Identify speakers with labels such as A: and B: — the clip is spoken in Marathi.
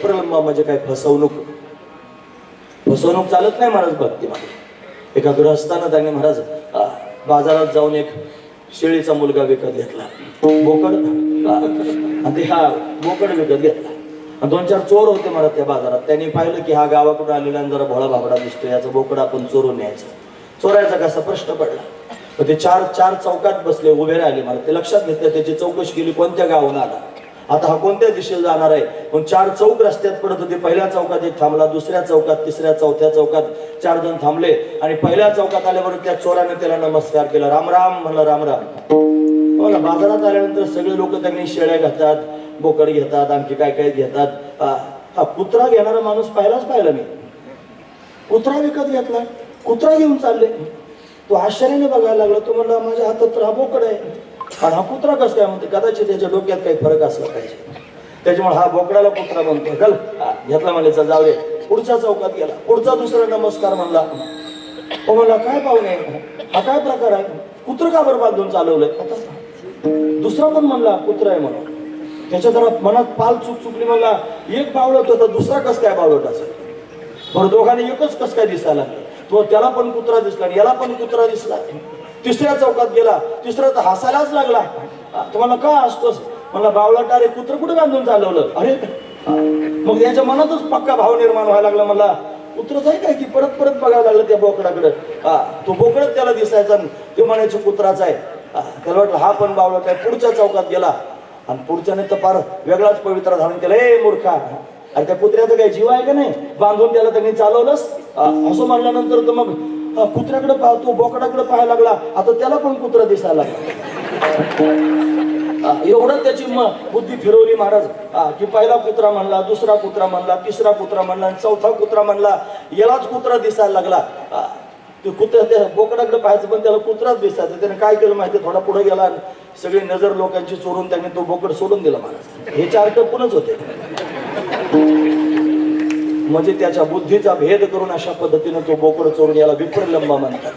A: प्रलंब म्हणजे काय? फसवणूक. फसवणूक चालत नाही महाराज भक्तीमध्ये. एका गृहस्थानं त्यांनी महाराज बाजारात जाऊन एक शेळीचा मुलगा विकत घेतला, बोकड. आणि हा बोकड विकत घेतला. 2-4 चोर होते महाराज त्या बाजारात. त्यांनी पाहिलं की हा गावाकडून आलेला जरा भोळा भाबडा दिसतो, याचा बोकड आपण चोरून न्यायचं. चोरायचा कसा प्रश्न पडला. ते चार चौकात बसले, उभे राहिले. मला ते लक्षात घेतलं. त्याची चौकशी केली, कोणत्या गावाहून आला, आता हा कोणत्या दिशेला जाणार आहे. मग 4 चौक रस्त्यात पडत होते. पहिल्या चौकात एक थांबला, दुसऱ्या चौकात, तिसऱ्या, चौथ्या चौकात 4 जण थांबले. आणि पहिल्या चौकात आल्याबरोबर त्या चोराने त्याला नमस्कार केला, राम राम म्हणलं. राम राम. बघा, बाजारात आल्यानंतर सगळे लोक त्यांनी शेळ्या घेतात, बोकड घेतात, आणखी काय काय घेतात. हा कुत्रा घेणारा माणूस पाहिला मी. कुत्रा विकत घेतला, कुत्रा घेऊन चालले. तो आश्चर्याने बघायला लागला. तो म्हणला, माझ्या हातात तर हा बोकड आहे आणि हा कुत्रा कसं काय म्हणते. कदाचित त्याच्या डोक्यात काही फरक असला पाहिजे, त्याच्यामुळे हा बोकडाला कुत्रा म्हणतो. चल घेतला म्हणले, चल जाऊ दे. पुढच्या चौकात गेला, पुढचा दुसरा नमस्कार म्हणला. तो म्हणला, काय पाहुणे, हा काय प्रकार आहे, कुत्र का बरं बांधून चालवलंय. आता दुसरा पण म्हणला कुत्रा आहे म्हणून. त्याच्या जरा मनात पाल चुकली. म्हणला, एक बावळट होता, दुसरा कस काय बावळट असेल. बरं, दोघांनी एकच कस काय दिसायला लागलं. तो त्याला पण कुत्रा दिसला, याला पण कुत्रा दिसला. तिसऱ्या चौकात गेला, तिसरा तर हसायलाच लागला. तुम्हाला का असतोस मला, बावळट, अरे कुत्र कुठे बांधून चालवलं. अरे मग याच्या मनातच पक्का भाव निर्माण व्हायला लागला. मला कुत्रच आहे काय की परत बघायला लागलं त्या बोकडाकडे. तो बोकडच त्याला दिसायचा, ते म्हणायचं कुत्राच आहे. त्याला वाटलं हा पण बावळट आहे. पुढच्या चौकात गेला आणि पुढच्याने तर फार वेगळाच पवित्रा धारण केला. ए मूर्खा, अरे त्या कुत्र्याचं काही जीव आहे का नाही, बांधून त्याला त्यांनी चालवलंस. असं म्हणल्यानंतर तर मग कुत्र्याकडे पाहतो, बोकडाकडे पाहायला लागला. आता त्याला पण कुत्रा दिसायला लागला. एवढं त्याची बुद्धी फिरवली महाराज की पहिला कुत्रा म्हणला, दुसरा कुत्रा म्हणला, तिसरा कुत्रा म्हणला, चौथा कुत्रा म्हणला. यालाच कुत्रा दिसायला लागला. ते कुत्रा त्या बोकडाकडे पाहायचं पण त्याला कुत्राच दिसायचं. त्याने काय केलं माहिती, थोडा पुढे गेला आणि सगळी नजर लोकांची चोरून त्याने तो बोकड सोडून दिला महाराज. हे 4 टप्पूनच होते. म्हणजे त्याच्या बुद्धीचा भेद करून अशा पद्धतीने तो बोकड चोरून, याला विप्रलंब म्हणतात.